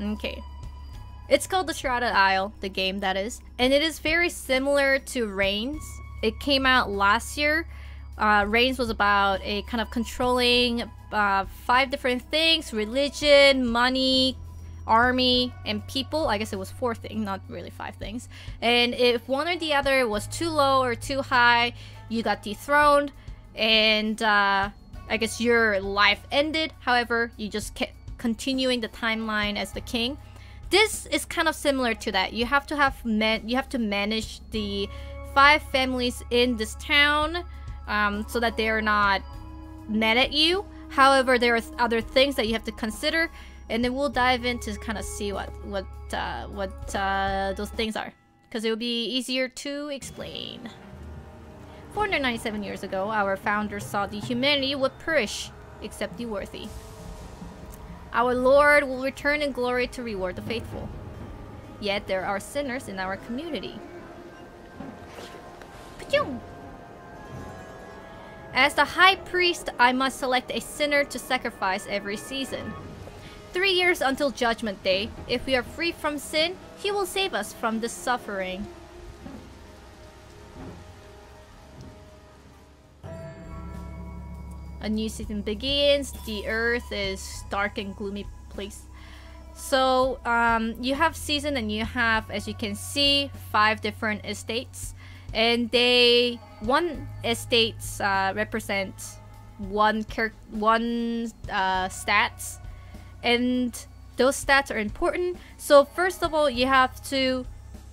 Okay. It's called the Shrouded Isle, the game that is. And it is very similar to Reigns. It came out last year. Reigns was about a kind of controlling 5 different things: religion, money, army, and people. I guess it was 4 things, not really 5 things. And if one or the other was too low or too high, you got dethroned, and I guess your life ended. However, you just kept continuing the timeline as the king. This is kind of similar to that. You have to manage the 5 families in this town, so that they are not mad at you. However, there are other things that you have to consider, and then we'll dive in to kind of see what those things are, because it will be easier to explain. 497 years ago, our founders saw the humanity would perish, except the worthy. Our Lord will return in glory to reward the faithful. Yet there are sinners in our community. As the high priest, I must select a sinner to sacrifice every season. 3 years until Judgment Day. If we are free from sin, he will save us from this suffering. A new season begins. The earth is dark and gloomy place. So you have season, and you have, as you can see, 5 different estates, and one estates represent one stats, and those stats are important. So first of all, you have to,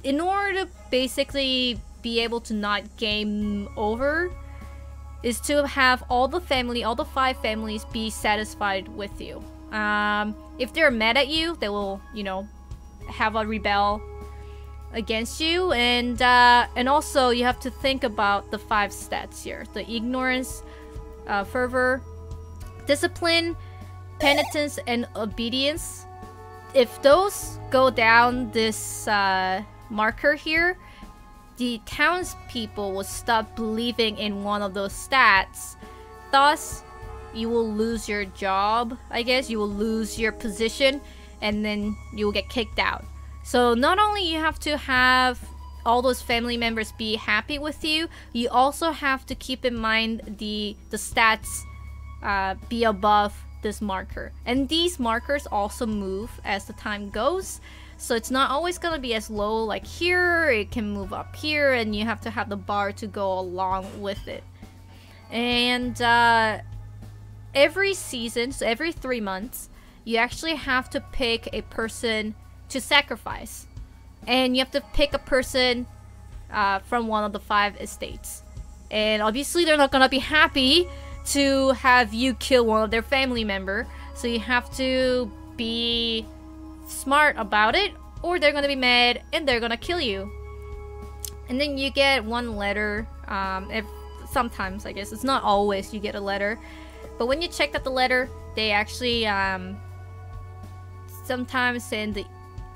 in order to basically be able to not game over, is to have all the 5 families be satisfied with you. If they're mad at you, they will, you know, have a rebel against you. And also you have to think about the 5 stats here: the ignorance, fervor, discipline, penitence, and obedience. If those go down this marker here, the townspeople will stop believing in one of those stats. Thus, you will lose your job, I guess. You will lose your position, and then you will get kicked out. So not only you have to have all those family members be happy with you, you also have to keep in mind the stats be above this marker. And these markers also move as the time goes. So it's not always gonna be as low like here. It can move up here, and you have to have the bar to go along with it. And every season, so every 3 months, you actually have to pick a person to sacrifice. And you have to pick a person from one of the 5 estates. And obviously they're not gonna be happy to have you kill one of their family member. So you have to be smart about it, or they're gonna be mad and they're gonna kill you. And then you get 1 letter. Sometimes, I guess it's not always you get a letter, but when you check out the letter, they actually sometimes send the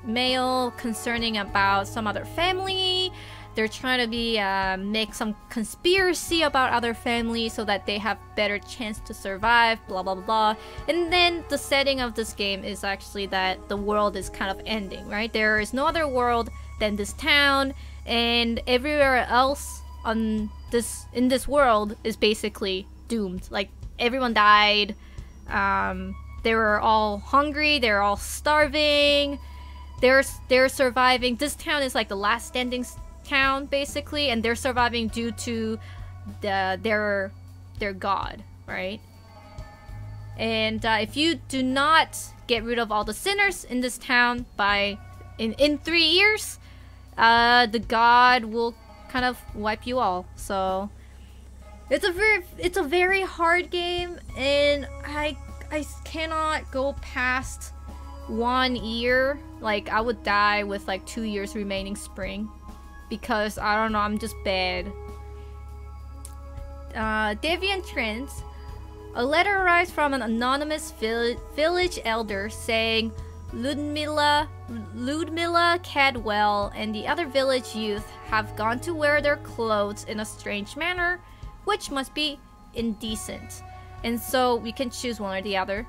mail concerning about some other family. They're trying to be make some conspiracy about other families so that they have better chance to survive, blah blah blah. And then the setting of this game is actually that the world is kind of ending, right? There is no other world than this town, and everywhere else in this world is basically doomed. Like, everyone died. They were all hungry. They're all starving. They're surviving. This town is like the last standing town, basically, and they're surviving due to their god, right? And if you do not get rid of all the sinners in this town in 3 years, the god will kind of wipe you all. So it's a very hard game, and I cannot go past 1 year. Like, I would die with like 2 years remaining spring, because I don't know, I'm just bad. Deviant Trends. A letter arrives from an anonymous village elder saying Ludmilla Cadwell and the other village youth have gone to wear their clothes in a strange manner, which must be indecent. And so we can choose one or the other.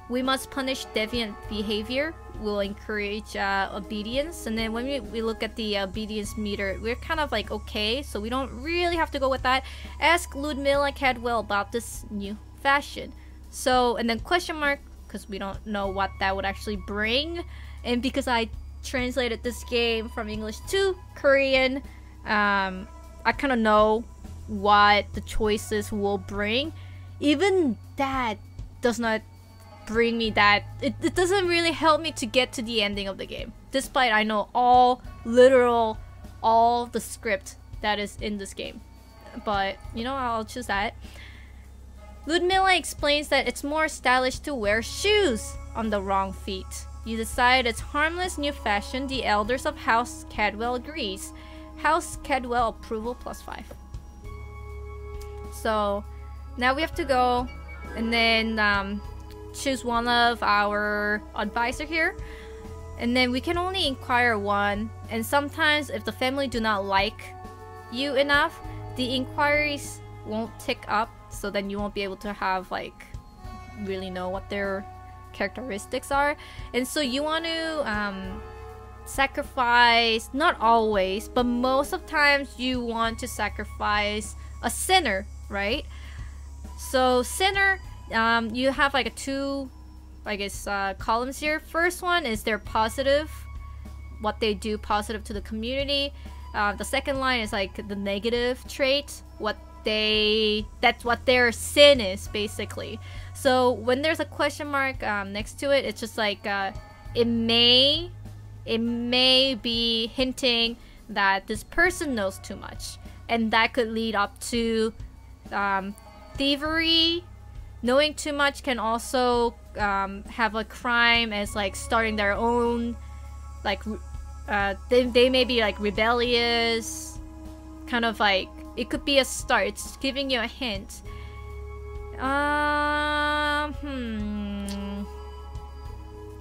we must punish deviant behavior. We'll encourage obedience. And then when we look at the obedience meter, we're kind of like okay, so we don't really have to go with that. Ask Ludmilla Cadwell about this new fashion. So, and then question mark, because we don't know what that would actually bring. And because I translated this game from English to Korean, I kind of know what the choices will bring. Even that does not bring me that, it doesn't really help me to get to the ending of the game, despite I know all the script that is in this game. But you know, I'll choose that. Ludmilla explains that it's more stylish to wear shoes on the wrong feet. You decide it's harmless new fashion. The elders of House Cadwell agrees. House Cadwell approval +5. So now we have to go and then choose one of our advisor here, and then we can only inquire one, and sometimes if the family do not like you enough, the inquiries won't tick up, so then you won't be able to have like really know what their characteristics are. And so you want to sacrifice, not always, but most of times you want to sacrifice a sinner, right? So sinner, you have like a two, I guess, columns here. First one is their positive, what they do positive to the community. The second line is like the negative trait, that's what their sin is basically. So when there's a question mark next to it, it's just like it may be hinting that this person knows too much, and that could lead up to thievery. Knowing too much can also have a crime as like starting their own, like they may be like rebellious, kind of like it could be a start. It's giving you a hint.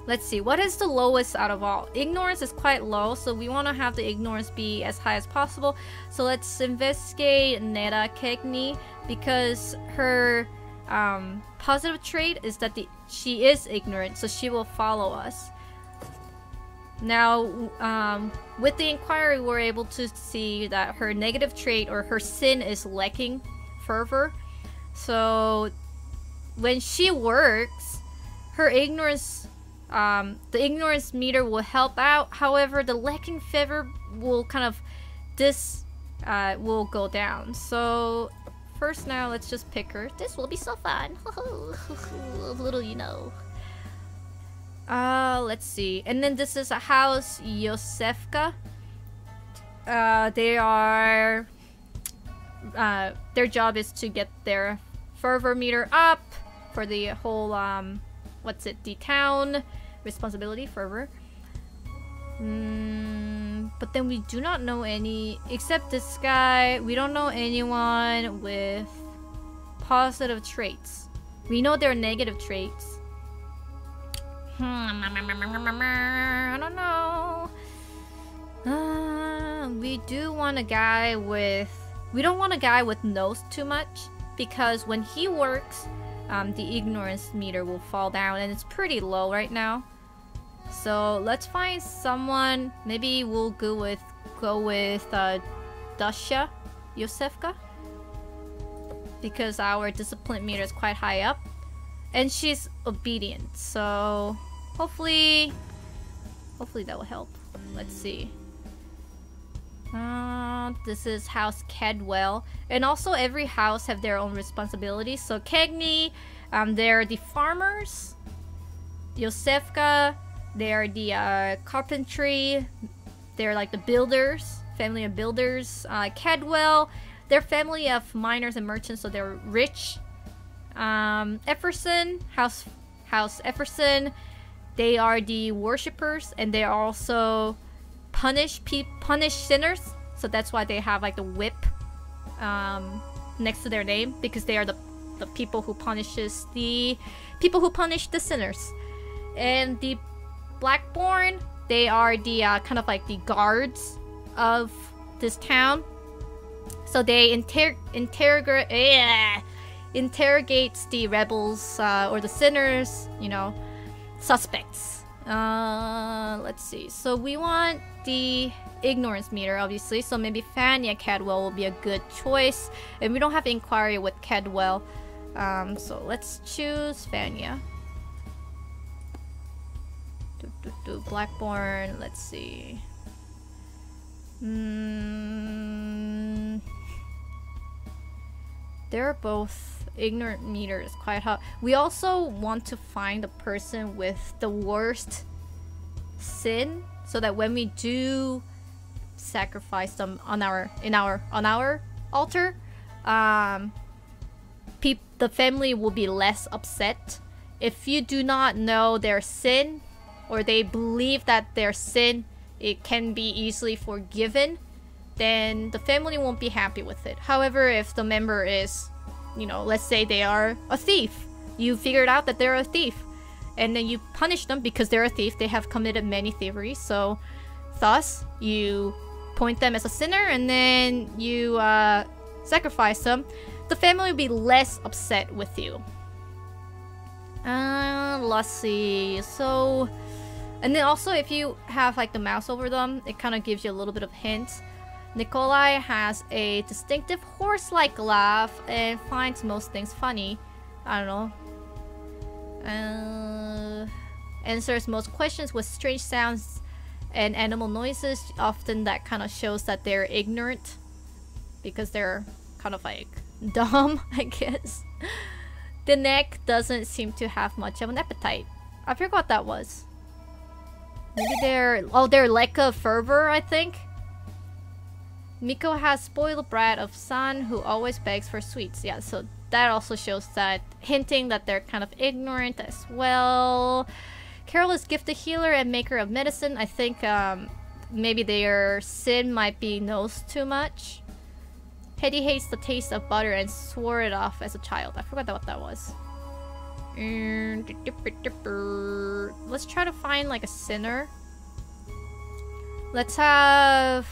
Let's see, what is the lowest out of all? Ignorance is quite low, so we want to have the ignorance be as high as possible. So let's investigate Neda Kegni, because her positive trait is that she is ignorant, so she will follow us. Now, with the inquiry, we're able to see that her negative trait or her sin is lacking fervor. So when she works, her ignorance, the ignorance meter will help out. However, the lacking fervor will kind of will go down. So first, now let's just pick her. This will be so fun. Little you know. Let's see. And then this is a house Yosefka. They are their job is to get their fervor meter up for the whole the town responsibility fervor. But then we do not know any, except this guy, we don't know anyone with positive traits. We know their negative traits. I don't know. We do want a guy with... We don't want a guy with knows too much, because when he works, the ignorance meter will fall down, and it's pretty low right now. So let's find someone. Maybe we'll go with Dasha Yosefka, because our discipline meter is quite high up, and she's obedient. So hopefully that will help. Let's see. This is House Cadwell, and also every house have their own responsibilities. So Cagney, they're the farmers. Yosefka, they're the carpentry. They're like the builders, family of builders. Cadwell, they're family of miners and merchants, so they're rich. Efferson, House Efferson, they are the worshippers, and they also punish sinners. So that's why they have like the whip next to their name, because they are the people who punish the sinners. And the Blackborn, they are the kind of like the guards of this town. So they interrogate interrogates the rebels or the sinners, you know, suspects. Let's see. So we want the ignorance meter, obviously. So maybe Fania Cadwell will be a good choice. And we don't have inquiry with Cadwell. So let's choose Fania. Blackborn, let's see. They're both ignorant meters, quite hot. We also want to find the person with the worst sin, so that when we do sacrifice them on our altar, the family will be less upset. If you do not know their sin, or they believe that their sin it can be easily forgiven, then the family won't be happy with it. However, if the member is, you know, let's say they are a thief, you figured out that they're a thief, and then you punish them because they're a thief, they have committed many thieveries, so thus you point them as a sinner and then you sacrifice them, the family will be less upset with you. Let's see. So, and then also if you have like the mouse over them, it kind of gives you a little bit of hints. Nikolai has a distinctive horse-like laugh and finds most things funny. I don't know. Answers most questions with strange sounds and animal noises. Often that kind of shows that they're ignorant, because they're kind of like dumb, I guess. The neck doesn't seem to have much of an appetite. I forgot what that was. Maybe they're like a fervor, I think. Miko has spoiled brat of son who always begs for sweets. Yeah, so that also shows that, hinting that they're kind of ignorant as well. Carol is gifted healer and maker of medicine. I think maybe their sin might be knows too much. Hetty hates the taste of butter and swore it off as a child. I forgot what that was. Let's try to find like a sinner. Let's have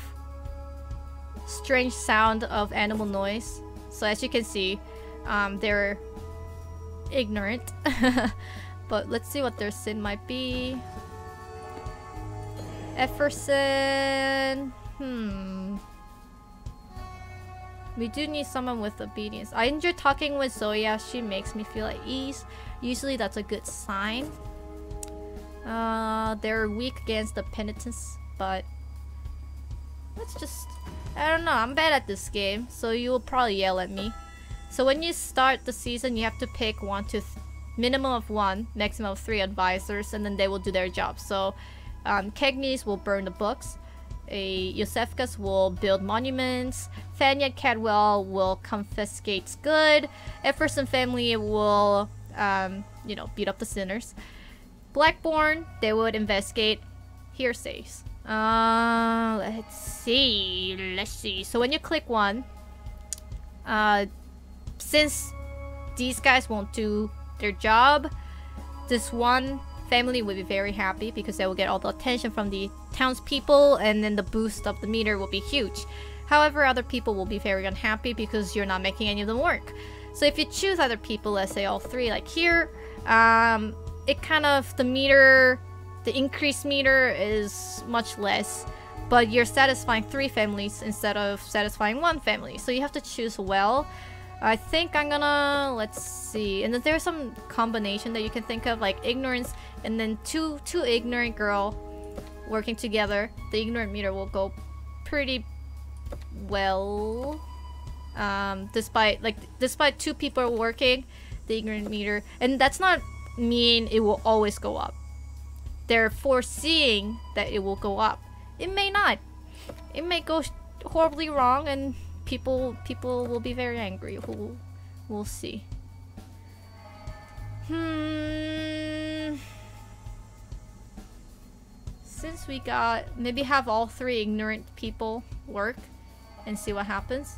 strange sound of animal noise. So as you can see, they're ignorant. But let's see what their sin might be. Efferson. We do need someone with obedience. I enjoy talking with Zoya. She makes me feel at ease. Usually that's a good sign. They're weak against the penitence, but let's just... I don't know. I'm bad at this game, so you will probably yell at me. So when you start the season, you have to pick minimum of 1, maximum of 3 advisors, and then they will do their job. So Kegnis will burn the books. Yosefkas will build monuments. Fanya Cadwell will confiscate good. Efferson family will, you know, beat up the sinners. Blackborn, they would investigate hearsays. Let's see. So when you click 1, since these guys won't do their job, this one family will be very happy because they will get all the attention from the townspeople, and then the boost of the meter will be huge. However, other people will be very unhappy because you're not making any of them work. So if you choose other people, let's say all 3, like here, it kind of, the increased meter is much less, but you're satisfying 3 families instead of satisfying 1 family. So you have to choose well. I think I'm gonna, let's see, and then there's some combination that you can think of, like ignorance and then two ignorant girl working together. The ignorant meter will go pretty well. Despite 2 people working, the ignorant meter, and that's not mean it will always go up. They're foreseeing that it will go up. It may not. It may go horribly wrong, and people will be very angry. We'll see. Since we got, maybe have all 3 ignorant people work and see what happens.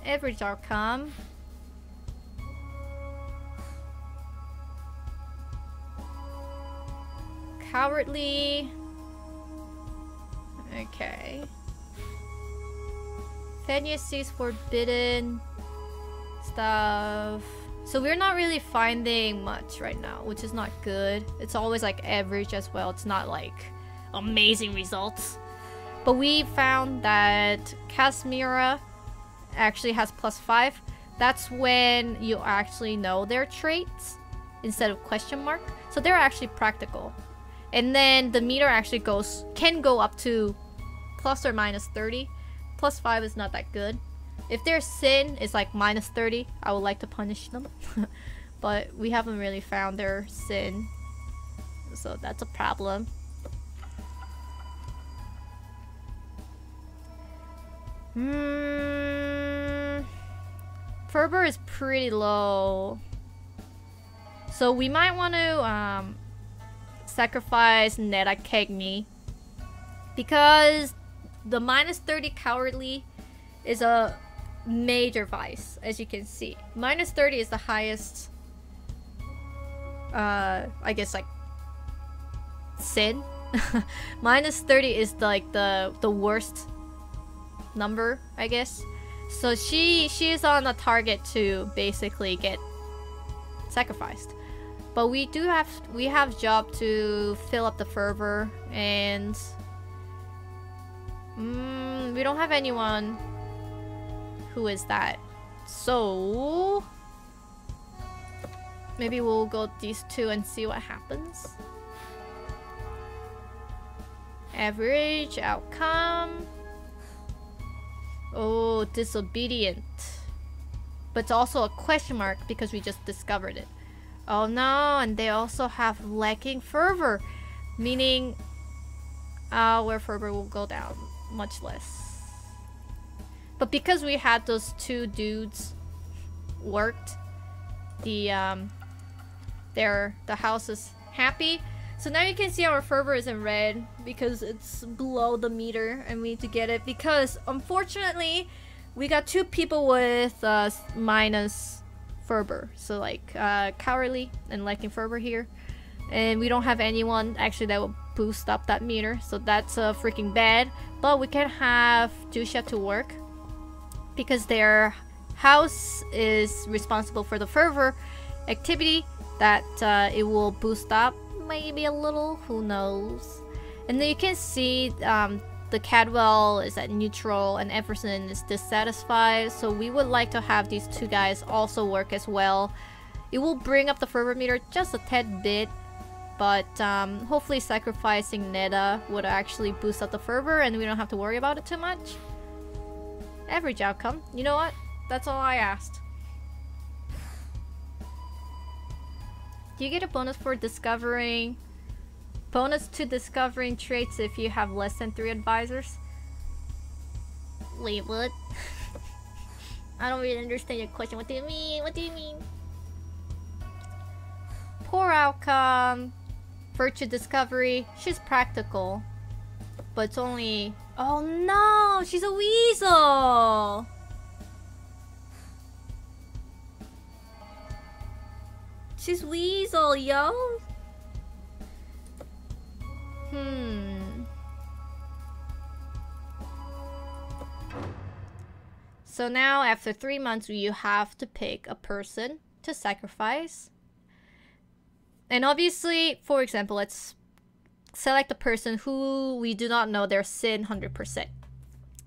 Average outcome. Cowardly. Okay. Fenya sees forbidden. stuff. So we're not really finding much right now, which is not good. It's always like average as well. It's not like amazing results. But we found that Casimira actually has +5. That's when you actually know their traits instead of question mark. So they're actually practical. And then the meter actually can go up to plus or minus 30. +5 is not that good. If their sin is like minus 30, I would like to punish them. But we haven't really found their sin. So that's a problem. Fervor is pretty low. So we might want to sacrifice Neta Kegni. Because the minus 30 cowardly is a major vice, as you can see. Minus 30 is the highest, I guess, like, sin. Minus 30 is like the worst number, I guess. So she is on a target to basically get sacrificed. But we have job to fill up the fervor, and we don't have anyone who is that. So maybe we'll go these two and see what happens. Average outcome. Oh, disobedient. But it's also a question mark because we just discovered it. Oh no, and they also have lacking fervor, meaning our fervor will go down much less. But because we had those two dudes worked, the house is happy. So now you can see our fervor is in red because it's below the meter and we need to get it because unfortunately we got two people with minus fervor. So like cowardly and lacking fervor here. And we don't have anyone actually that will boost up that meter. So that's freaking bad. But we can have Dusha to work because their house is responsible for the fervor activity that it will boost up. Maybe a little, who knows. And then you can see the Cadwell is at neutral and Everson is dissatisfied. So we would like to have these two guys also work as well. It will bring up the fervor meter just a tad bit. But hopefully sacrificing Neda would actually boost up the fervor and we don't have to worry about it too much. Average outcome. You know what? That's all I asked. Do you get a bonus for discovering... Bonus to discovering traits if you have less than 3 advisors? Wait, what? I don't really understand your question. What do you mean? What do you mean? Poor outcome. Virtue discovery. She's practical. But it's only... Oh no! She's a weasel! She's weasel, yo! So now, after 3 months, you have to pick a person to sacrifice. And obviously, for example, let's select a person who we do not know their sin 100%.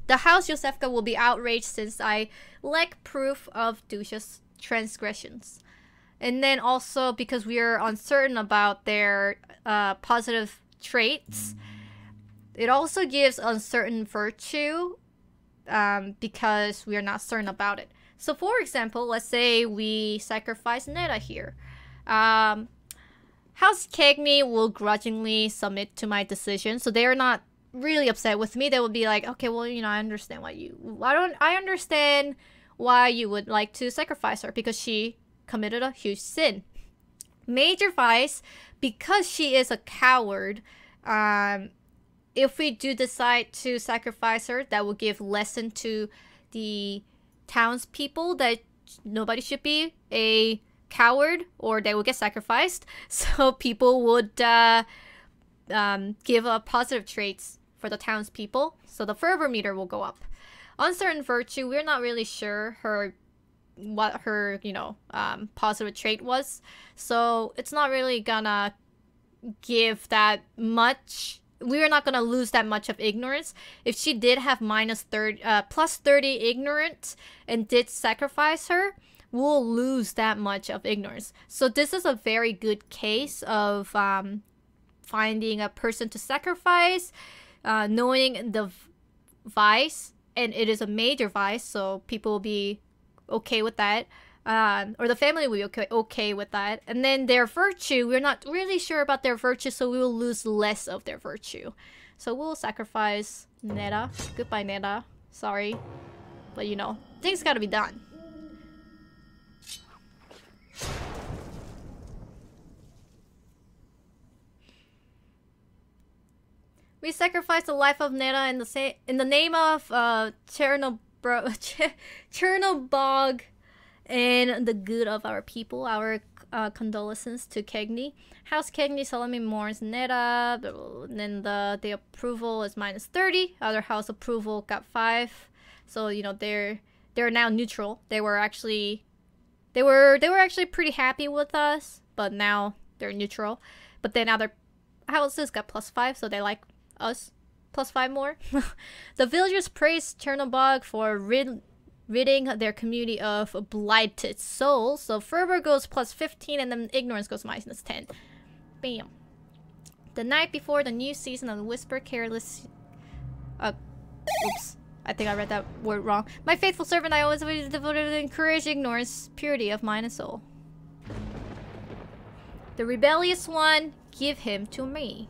The house Yosefka will be outraged since I lack proof of Dusha's transgressions. And then also because we are uncertain about their positive traits, it also gives uncertain virtue because we are not certain about it. So for example, let's say we sacrifice Neda here. House Kegni will grudgingly submit to my decision, so they are not really upset with me. They will be like, okay, well, you know, I understand I understand why you would like to sacrifice her because she committed a huge sin. Major vice, because she is a coward, if we do decide to sacrifice her, that will give lesson to the townspeople that nobody should be a coward or they will get sacrificed. So people would give positive traits for the townspeople. So the fervor meter will go up. Uncertain virtue, we're not really sure her what her, you know, positive trait was. So it's not really gonna give that much. We're not gonna lose that much of ignorance. If she did have plus 30 ignorance and did sacrifice her, we'll lose that much of ignorance. So this is a very good case of finding a person to sacrifice, knowing the vice, and it is a major vice, so people will be okay with that. Or the family will be okay with that. And then their virtue, we're not really sure about their virtue, so we will lose less of their virtue. So we'll sacrifice Neta. Goodbye, Neta. Sorry. But you know, things gotta be done. We sacrifice the life of Neta in the name of Chernobog and the good of our people. Our condolences to Cagney. House Cagney solemnly mourns Neta. Then the approval is minus 30. Other house approval got 5. So you know they're now neutral. They were actually pretty happy with us, but now they're neutral. But then other houses got plus 5, so they like us plus 5 more. The villagers praised Chernobog for ridding their community of blighted souls. So fervor goes plus 15 and then ignorance goes minus 10. Bam. The night before the new season of Whisper Careless... oops. I think I read that word wrong. My faithful servant, I always devoted to encourage ignorance, purity of mind and soul. The rebellious one, give him to me.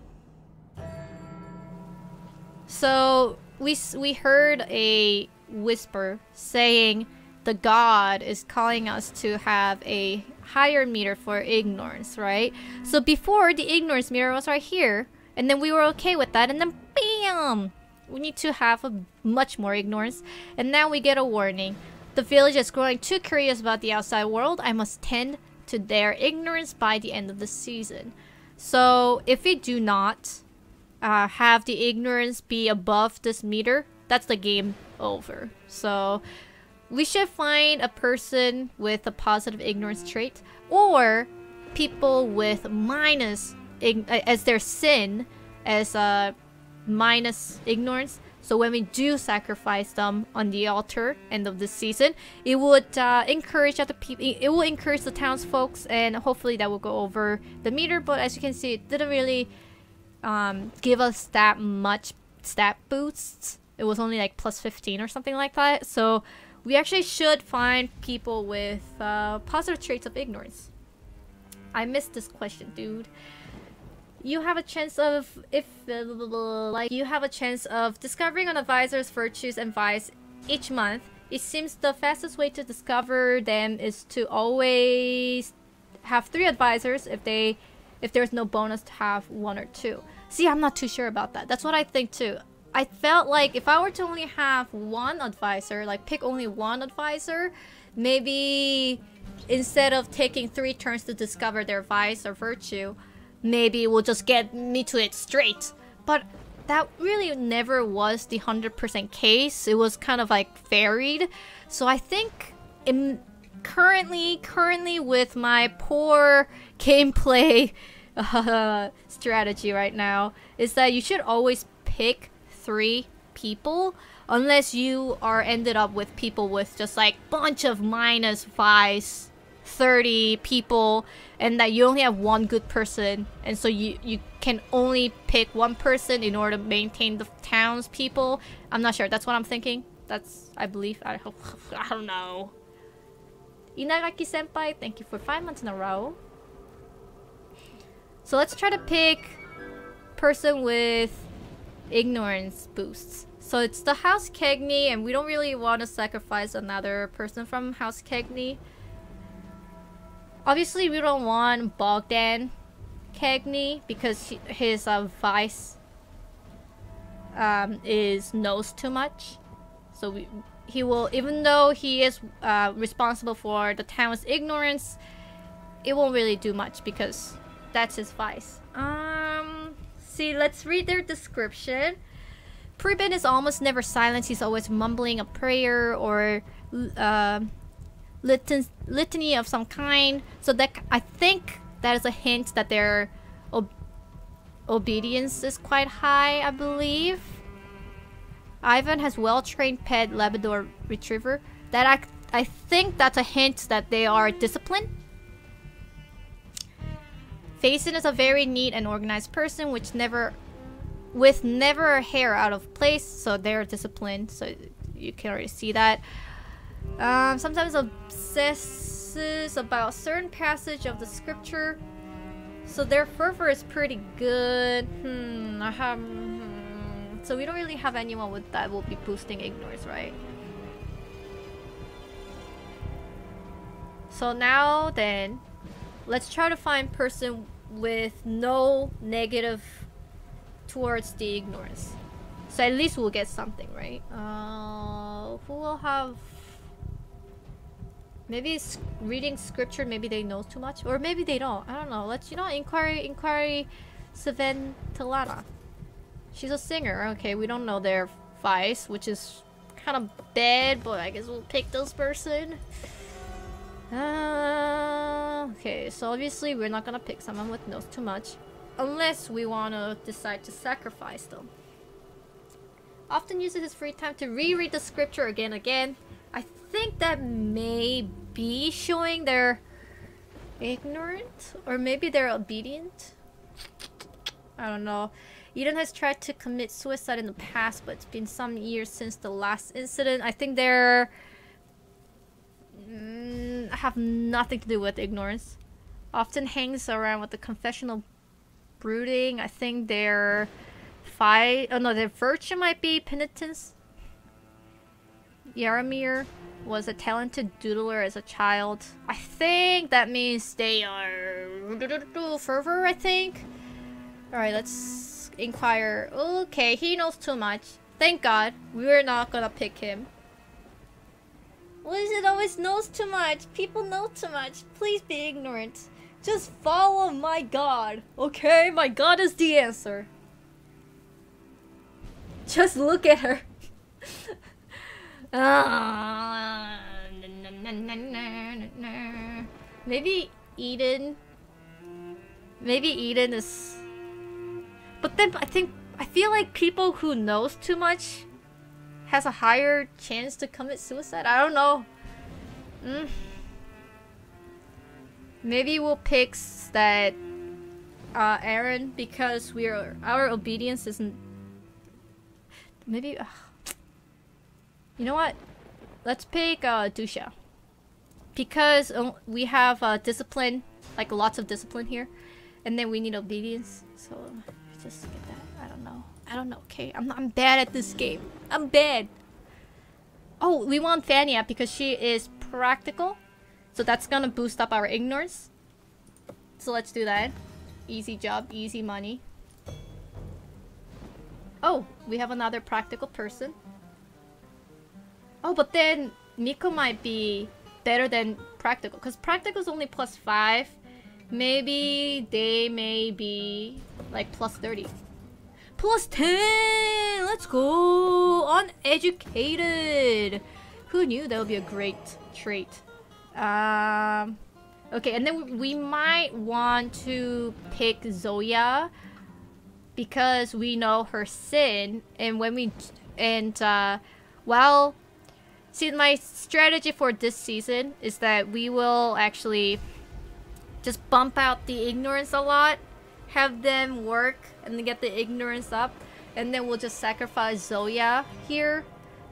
So we heard a whisper saying the god is calling us to have a higher meter for ignorance, right? So before, the ignorance meter was right here, and then we were okay with that, and then BAM! We need to have a much more ignorance, and now we get a warning. The village is growing too curious about the outside world. I must tend to their ignorance by the end of the season. So if we do not have the ignorance be above this meter, that's the game over. So we should find a person with a positive ignorance trait, or people with minus as their sin as minus ignorance. So when we do sacrifice them on the altar end of the season, it would encourage other people. It will encourage the townsfolk, and hopefully that will go over the meter. But as you can see, it didn't really give us that much stat boosts. It was only like plus 15 or something like that. So we actually should find people with positive traits of ignorance. I missed this question, dude. You have a chance of you have a chance of discovering an advisor's virtues and vice each month. It seems the fastest way to discover them is to always have 3 advisors if there's no bonus to have 1 or 2. See, I'm not too sure about that. That's what I think too. I felt like if I were to only have 1 advisor, like pick only 1 advisor, maybe instead of taking 3 turns to discover their vice or virtue, maybe we'll just get me to it straight. But that really never was the 100% case. It was kind of like varied. So I think currently with my poor gameplay strategy right now, is that you should always pick 3 people, unless you are ended up with people with just like bunch of minus vice 30 people, and that you only have 1 good person, and so you can only pick 1 person in order to maintain the town's people. I'm not sure. That's what I'm thinking. That's, I believe. I don't know. Inagaki senpai, thank you for 5 months in a row. So let's try to pick person with ignorance boosts. So it's the House Cagney, and we don't really want to sacrifice another person from House Cagney. Obviously, we don't want Bogdan Cagney because his vice knows too much. So he will, even though he is responsible for the town's ignorance, it won't really do much because that's his vice. See, let's read their description. Preben is almost never silent. He's always mumbling a prayer or litany of some kind. So that I think that is a hint that their obedience is quite high, I believe. Ivan has well-trained pet Labrador Retriever. That I think that's a hint that they are disciplined. Faison is a very neat and organized person, with never a hair out of place, so they're disciplined. So you can already see that. Sometimes obsesses about certain passage of the scripture, so their fervor is pretty good. So we don't really have anyone with that will be boosting ignorance, right? So now then, let's try to find person with no negative towards the ignorance. So at least we'll get something, right? Who will have... Maybe reading scripture, maybe they know too much. Or maybe they don't. I don't know. Let's, inquiry Saventalana. She's a singer. Okay, we don't know their vice, which is kind of bad, but I guess we'll pick this person. Okay, so obviously we're not gonna pick someone with knows too much. Unless we want to decide to sacrifice them. Often uses his free time to reread the scripture again and again. I think that may be showing they're ignorant. Or maybe they're obedient. I don't know. Eden has tried to commit suicide in the past, but it's been some years since the last incident. I think they're... have nothing to do with ignorance. Often hangs around with the confessional brooding. I think their their virtue might be penitence. Yaramir was a talented doodler as a child. I think that means they are fervor, I think. Alright, let's inquire. Okay, he knows too much. Thank God. We're not gonna pick him. Wizard always knows too much. People know too much. Please be ignorant. Just follow my God. Okay? My God is the answer. Just look at her. Maybe Eden. Maybe Eden is... But then I feel like people who knows too much has a higher chance to commit suicide. I don't know. Maybe we'll pick that Aaron because our obedience isn't. Maybe you know what? Let's pick Dusha because we have discipline, like lots of discipline here, and then we need obedience. So just get that. I don't know. Okay, I'm bad at this game. I'm bad. Oh, we want Fania because she is practical. So that's gonna boost up our ignorance. So let's do that. Easy job, easy money. Oh, we have another practical person. Oh, but then Miko might be better than practical. Because practical is only +5. Maybe they may be like +30. +10! Let's go! Uneducated! Who knew that would be a great trait? Okay, and then we might want to pick Zoya because we know her sin, and when we well, see, my strategy for this season is that we will actually just bump out the ignorance a lot, have them work and then get the ignorance up, and then we'll just sacrifice Zoya here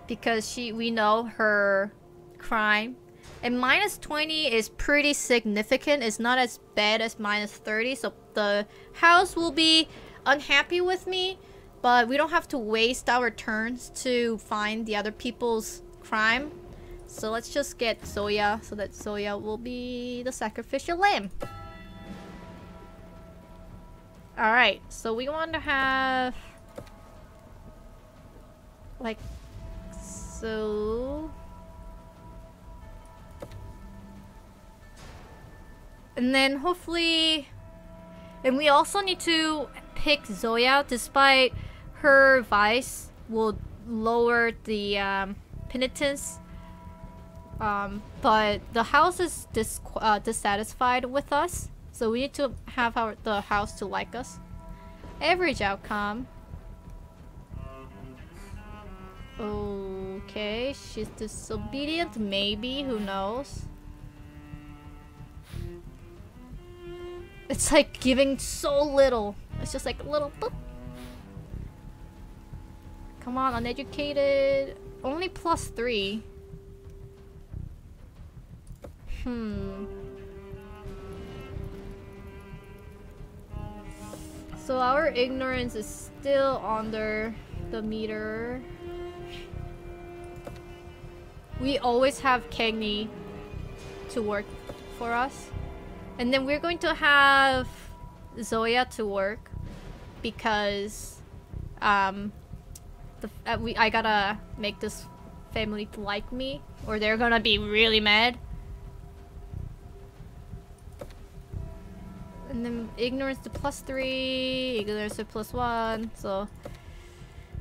because we know her crime. And -20 is pretty significant. It's not as bad as -30, so the house will be unhappy with me, but we don't have to waste our turns to find the other people's crime. So let's just get Zoya so that Zoya will be the sacrificial lamb. Alright, so we want to have like so. And then hopefully, and we also need to pick Zoya despite her vice will lower the penitence. But the house is dissatisfied with us, so we need to have the house to like us. Average outcome. Okay, she's disobedient, maybe, who knows? It's like giving so little. It's just like a little boop. Come on, uneducated. Only +3. So our ignorance is still under the meter. We always have Cagney to work for us. And then we're going to have Zoya to work because I gotta make this family to like me or they're gonna be really mad. And then ignorance to +3, ignorance to +1, so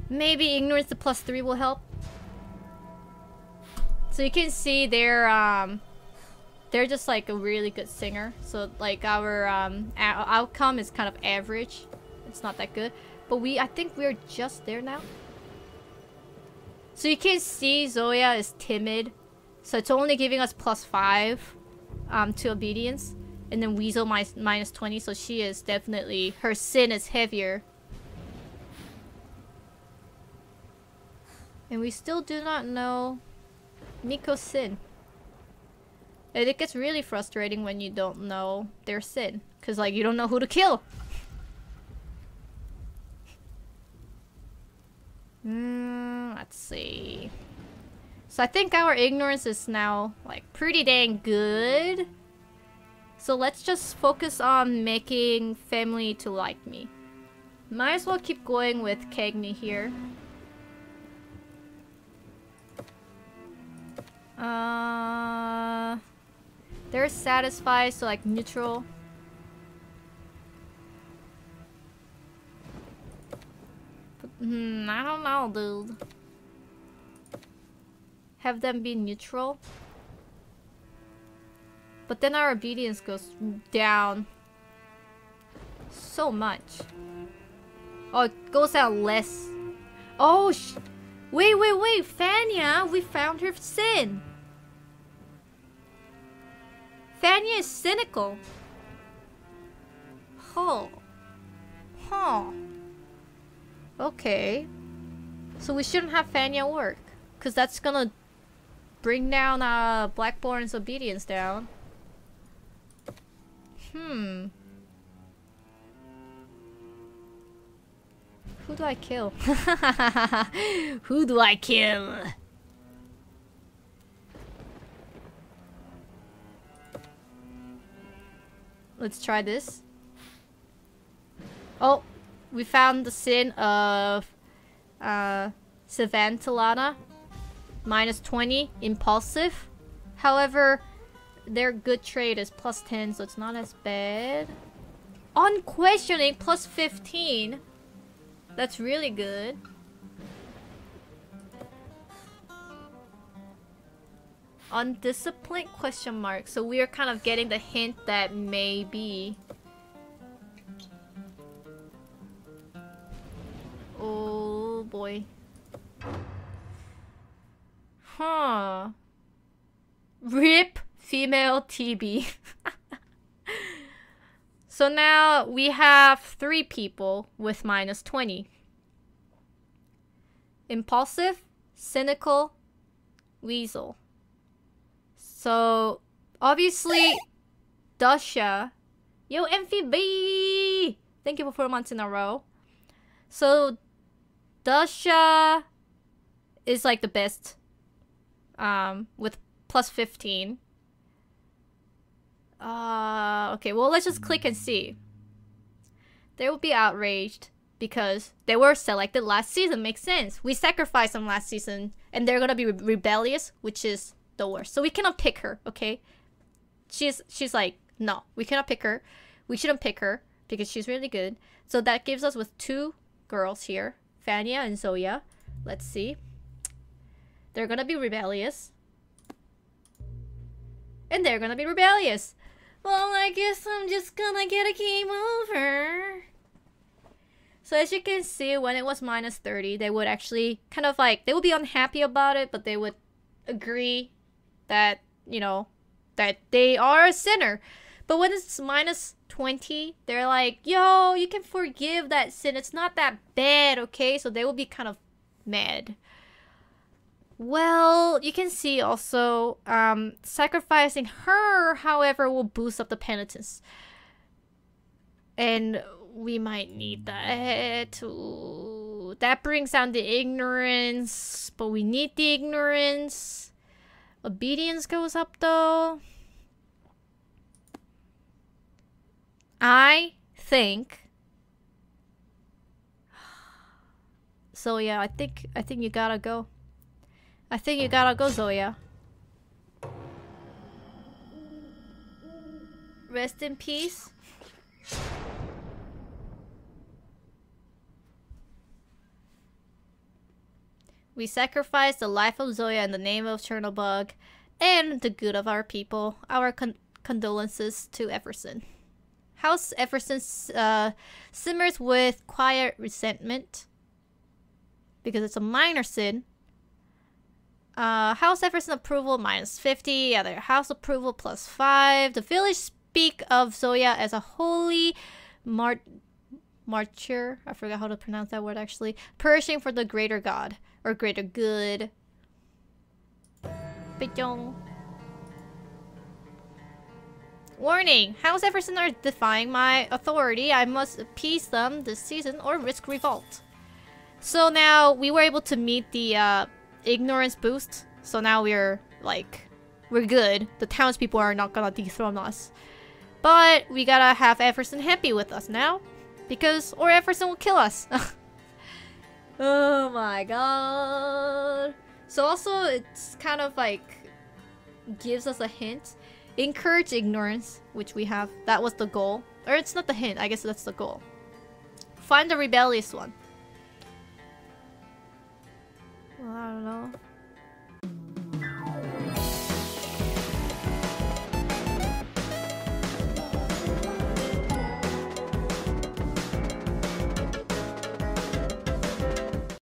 maybe ignorance to +3 will help. So you can see they're just like a really good singer. So like our outcome is kind of average. It's not that good, but I think we're just there now. So you can see Zoya is timid, so it's only giving us +5 to obedience. And then Weasel -20, so she is definitely, her sin is heavier. And we still do not know Miko's sin. And it gets really frustrating when you don't know their sin. Because like, you don't know who to kill. Let's see. So I think our ignorance is now like pretty dang good. So let's just focus on making family to like me. Might as well keep going with Cagney here. They're satisfied, so like neutral. But, I don't know, dude. Have them be neutral. But then our obedience goes down so much. Oh, it goes down less. Oh, wait, Fania, we found her sin. Fania is cynical. Huh. Okay. So we shouldn't have Fania work, because that's gonna bring down Blackborn's obedience down. Who do I kill? Who do I kill? Let's try this. Oh, we found the sin of Savantalana. -20, impulsive. However, their good trait is +10, so it's not as bad. Unquestioning +15. That's really good. Undisciplined ? So we are kind of getting the hint that maybe. Oh boy. Huh. RIP female TB. So now we have 3 people with -20. Impulsive, cynical, weasel. So obviously Dasha. Yo, MVB! Thank you for 4 months in a row. So Dasha is like the best with +15. Okay, well, let's just click and see. They will be outraged because they were selected last season. Makes sense. We sacrificed them last season and they're gonna be rebellious, which is the worst. So we cannot pick her, okay? She's like, no, we cannot pick her. We shouldn't pick her because she's really good. So that gives us with 2 girls here, Fania and Zoya. Let's see. They're gonna be rebellious. And they're gonna be rebellious. Well, I guess I'm just gonna get a game over. So as you can see, when it was -30, they would actually kind of like, they would be unhappy about it, but they would agree that, you know, that they are a sinner. But when it's -20, they're like, yo, you can forgive that sin. It's not that bad, okay? So they will be kind of mad. Well, you can see also, sacrificing her, however, will boost up the penitence. And we might need that. Ooh, that brings down the ignorance, but we need the ignorance. Obedience goes up though. I think. So yeah, I think you gotta go. I think you gotta go, Zoya. Rest in peace. We sacrifice the life of Zoya in the name of Chernobog and the good of our people. Our condolences to Everson. House Everson simmers with quiet resentment because it's a minor sin. House Everson approval -50. Other house approval +5. The village speak of Zoya as a holy martyr. I forgot how to pronounce that word actually. Perishing for the greater God. Or greater good. Warning! House Everson are defying my authority. I must appease them this season or risk revolt. So now we were able to meet the ignorance boost. So now we're like, we're good. The townspeople are not gonna dethrone us. But we gotta have Everson happy with us now. Or Everson will kill us. Oh my god. So also it's kind of like gives us a hint. Encourage ignorance, which we have. That was the goal. Or it's not the hint, I guess that's the goal. Find the rebellious one. Well, I don't know.